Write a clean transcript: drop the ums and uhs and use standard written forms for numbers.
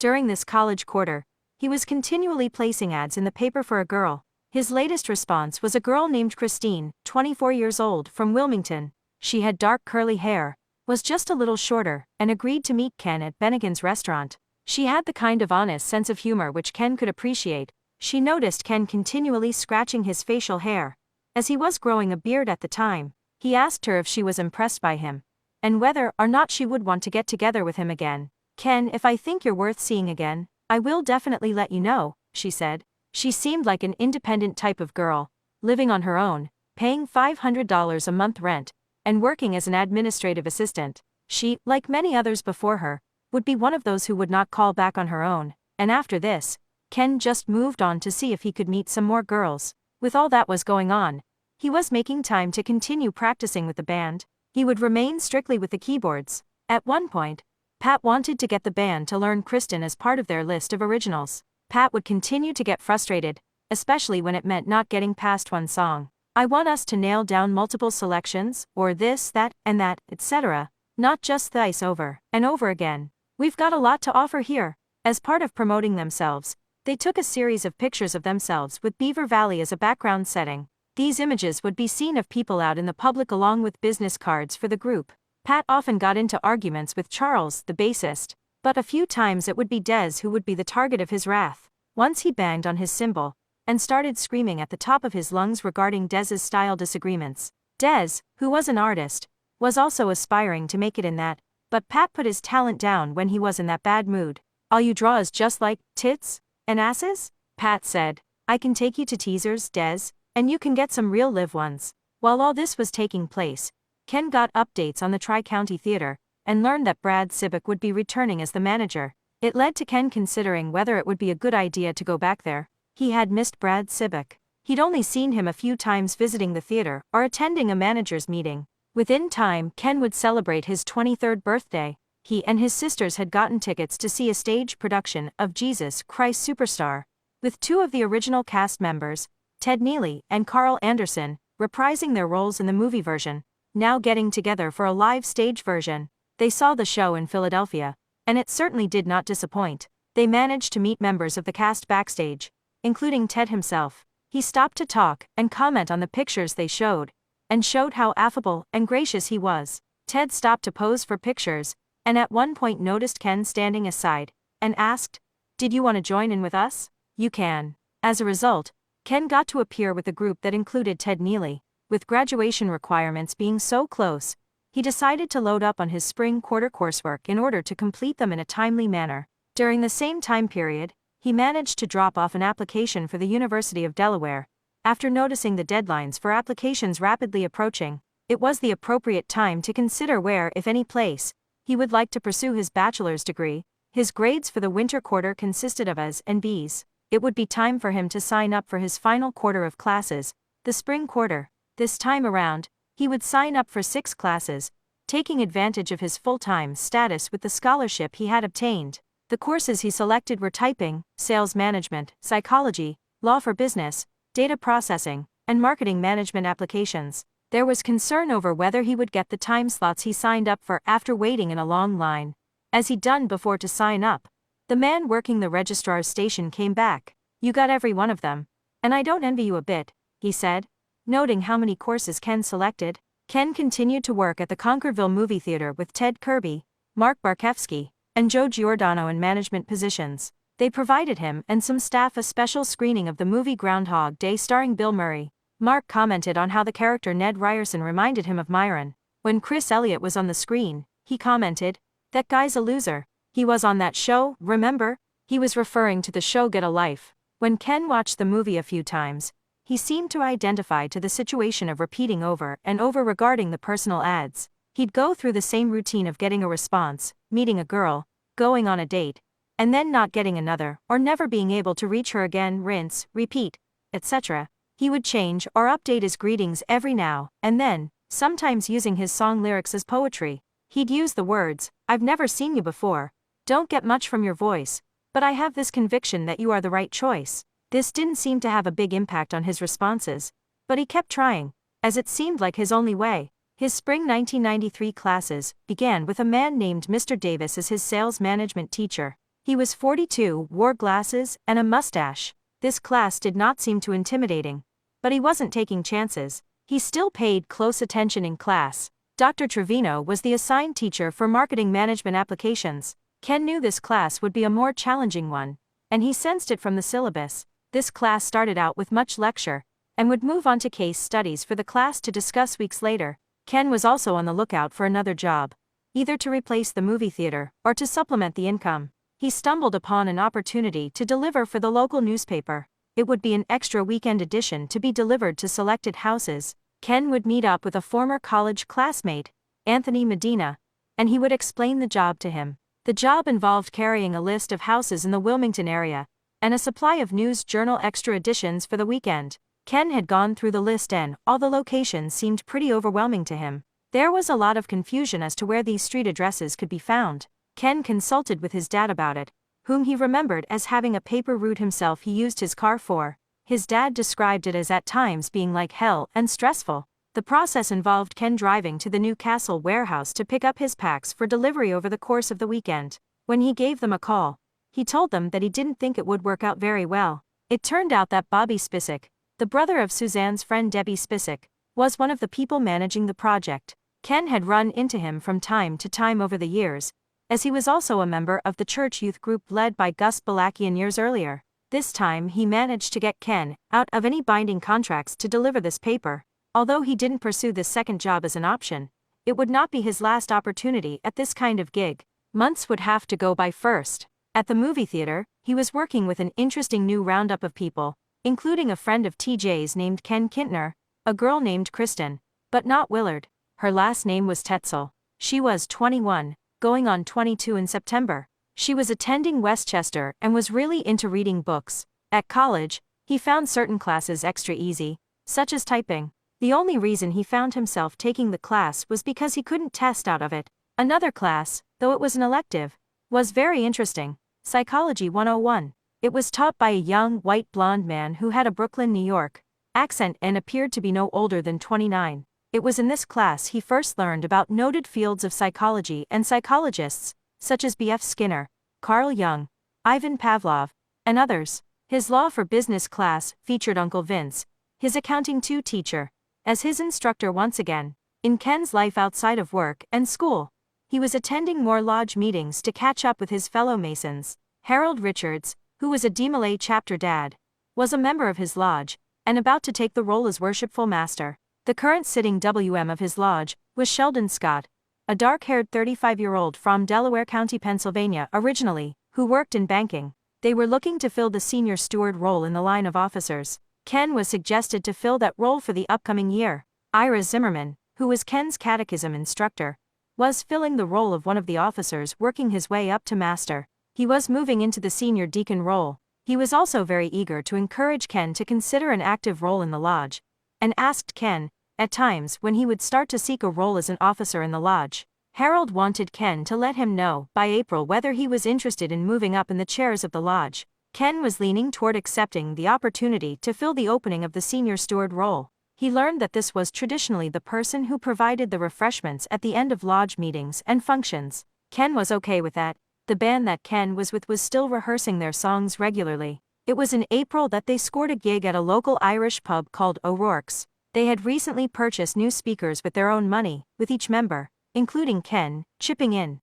During this college quarter, he was continually placing ads in the paper for a girl. His latest response was a girl named Christine, 24 years old, from Wilmington. She had dark curly hair, was just a little shorter, and agreed to meet Ken at Bennigan's restaurant. She had the kind of honest sense of humor which Ken could appreciate. She noticed Ken continually scratching his facial hair. As he was growing a beard at the time, he asked her if she was impressed by him, and whether or not she would want to get together with him again. "Ken, if I think you're worth seeing again, I will definitely let you know," she said. She seemed like an independent type of girl, living on her own, paying $500 a month rent, and working as an administrative assistant. She, like many others before her, would be one of those who would not call back on her own, and after this, Ken just moved on to see if he could meet some more girls. With all that was going on, he was making time to continue practicing with the band. He would remain strictly with the keyboards. At one point, Pat wanted to get the band to learn Kristen as part of their list of originals. Pat would continue to get frustrated, especially when it meant not getting past one song. "I want us to nail down multiple selections, or this, that, and that, etc., not just thrice over and over again. We've got a lot to offer here." As part of promoting themselves, they took a series of pictures of themselves with Beaver Valley as a background setting. These images would be seen of people out in the public along with business cards for the group. Pat often got into arguments with Charles, the bassist, but a few times it would be Dez who would be the target of his wrath. Once he banged on his cymbal and started screaming at the top of his lungs regarding Dez's style disagreements. Dez, who was an artist, was also aspiring to make it in that, but Pat put his talent down when he was in that bad mood. "All you draw is just like tits and asses?" Pat said. "I can take you to teasers, Dez, and you can get some real live ones." While all this was taking place, Ken got updates on the Tri-County Theater, and learned that Brad Sibick would be returning as the manager. It led to Ken considering whether it would be a good idea to go back there. He had missed Brad Sibick. He'd only seen him a few times visiting the theater or attending a manager's meeting. Within time, Ken would celebrate his 23rd birthday. He and his sisters had gotten tickets to see a stage production of Jesus Christ Superstar, with two of the original cast members, Ted Neely and Carl Anderson, reprising their roles in the movie version, now getting together for a live stage version. They saw the show in Philadelphia, and it certainly did not disappoint. They managed to meet members of the cast backstage, including Ted himself. He stopped to talk and comment on the pictures they showed, and showed how affable and gracious he was. Ted stopped to pose for pictures, and at one point noticed Ken standing aside, and asked, "Did you want to join in with us? You can." As a result, Ken got to appear with a group that included Ted Neely. With graduation requirements being so close, he decided to load up on his spring quarter coursework in order to complete them in a timely manner. During the same time period, he managed to drop off an application for the University of Delaware. After noticing the deadlines for applications rapidly approaching, it was the appropriate time to consider where, if any place, he would like to pursue his bachelor's degree. His grades for the winter quarter consisted of A's and B's. It would be time for him to sign up for his final quarter of classes, the spring quarter. This time around, he would sign up for 6 classes, taking advantage of his full-time status with the scholarship he had obtained. The courses he selected were typing, sales management, psychology, law for business, data processing, and marketing management applications. There was concern over whether he would get the time slots he signed up for after waiting in a long line. As he'd done before to sign up, the man working the registrar's station came back. "You got every one of them, and I don't envy you a bit," he said, noting how many courses Ken selected. Ken continued to work at the Conkerville Movie Theater with Ted Kirby, Mark Barkevsky, and Joe Giordano in management positions. They provided him and some staff a special screening of the movie Groundhog Day starring Bill Murray. Mark commented on how the character Ned Ryerson reminded him of Myron. When Chris Elliott was on the screen, he commented, "That guy's a loser. He was on that show, remember?" He was referring to the show Get a Life. When Ken watched the movie a few times, he seemed to identify to the situation of repeating over and over regarding the personal ads. He'd go through the same routine of getting a response, meeting a girl, going on a date, and then not getting another, or never being able to reach her again, rinse, repeat, etc. He would change or update his greetings every now and then, sometimes using his song lyrics as poetry. He'd use the words, "I've never seen you before, don't get much from your voice, but I have this conviction that you are the right choice." This didn't seem to have a big impact on his responses, but he kept trying, as it seemed like his only way. His spring 1993 classes began with a man named Mr. Davis as his sales management teacher. He was 42, wore glasses, and a mustache. This class did not seem too intimidating. But he wasn't taking chances. He still paid close attention in class. Dr. Trevino was the assigned teacher for marketing management applications. Ken knew this class would be a more challenging one, and he sensed it from the syllabus. This class started out with much lecture, and would move on to case studies for the class to discuss weeks later. Ken was also on the lookout for another job, either to replace the movie theater or to supplement the income. He stumbled upon an opportunity to deliver for the local newspaper. It would be an extra weekend edition to be delivered to selected houses. Ken would meet up with a former college classmate, Anthony Medina, and he would explain the job to him. The job involved carrying a list of houses in the Wilmington area, and a supply of News Journal extra editions for the weekend. Ken had gone through the list and all the locations seemed pretty overwhelming to him. There was a lot of confusion as to where these street addresses could be found. Ken consulted with his dad about it, whom he remembered as having a paper route himself he used his car for. His dad described it as at times being like hell and stressful. The process involved Ken driving to the Newcastle warehouse to pick up his packs for delivery over the course of the weekend. When he gave them a call, he told them that he didn't think it would work out very well. It turned out that Bobby Spisak, the brother of Suzanne's friend Debbie Spisak, was one of the people managing the project. Ken had run into him from time to time over the years, as he was also a member of the church youth group led by Gus Balakian years earlier. This time he managed to get Ken out of any binding contracts to deliver this paper. Although he didn't pursue this second job as an option, it would not be his last opportunity at this kind of gig. Months would have to go by first. At the movie theater, he was working with an interesting new roundup of people, including a friend of TJ's named Ken Kintner, a girl named Kristen, but not Willard. Her last name was Tetzel. She was 21, going on 22 in September. She was attending Westchester and was really into reading books. At college, he found certain classes extra easy, such as typing. The only reason he found himself taking the class was because he couldn't test out of it. Another class, though it was an elective, was very interesting. Psychology 101. It was taught by a young, white blonde man who had a Brooklyn, New York accent and appeared to be no older than 29. It was in this class he first learned about noted fields of psychology and psychologists, such as B.F. Skinner, Carl Jung, Ivan Pavlov, and others. His law for business class featured Uncle Vince, his accounting 2 teacher, as his instructor once again. In Ken's life outside of work and school, he was attending more lodge meetings to catch up with his fellow Masons. Harold Richards, who was a DeMolay chapter dad, was a member of his lodge, and about to take the role as worshipful master. The current sitting WM of his lodge was Sheldon Scott, a dark-haired 35-year-old from Delaware County, Pennsylvania originally, who worked in banking. They were looking to fill the senior steward role in the line of officers. Ken was suggested to fill that role for the upcoming year. Ira Zimmerman, who was Ken's catechism instructor, was filling the role of one of the officers working his way up to master. He was moving into the senior deacon role. He was also very eager to encourage Ken to consider an active role in the lodge, and asked Ken, at times when he would start to seek a role as an officer in the lodge. Harold wanted Ken to let him know by April whether he was interested in moving up in the chairs of the lodge. Ken was leaning toward accepting the opportunity to fill the opening of the senior steward role. He learned that this was traditionally the person who provided the refreshments at the end of lodge meetings and functions. Ken was okay with that. The band that Ken was with was still rehearsing their songs regularly. It was in April that they scored a gig at a local Irish pub called O'Rourke's. They had recently purchased new speakers with their own money, with each member, including Ken, chipping in.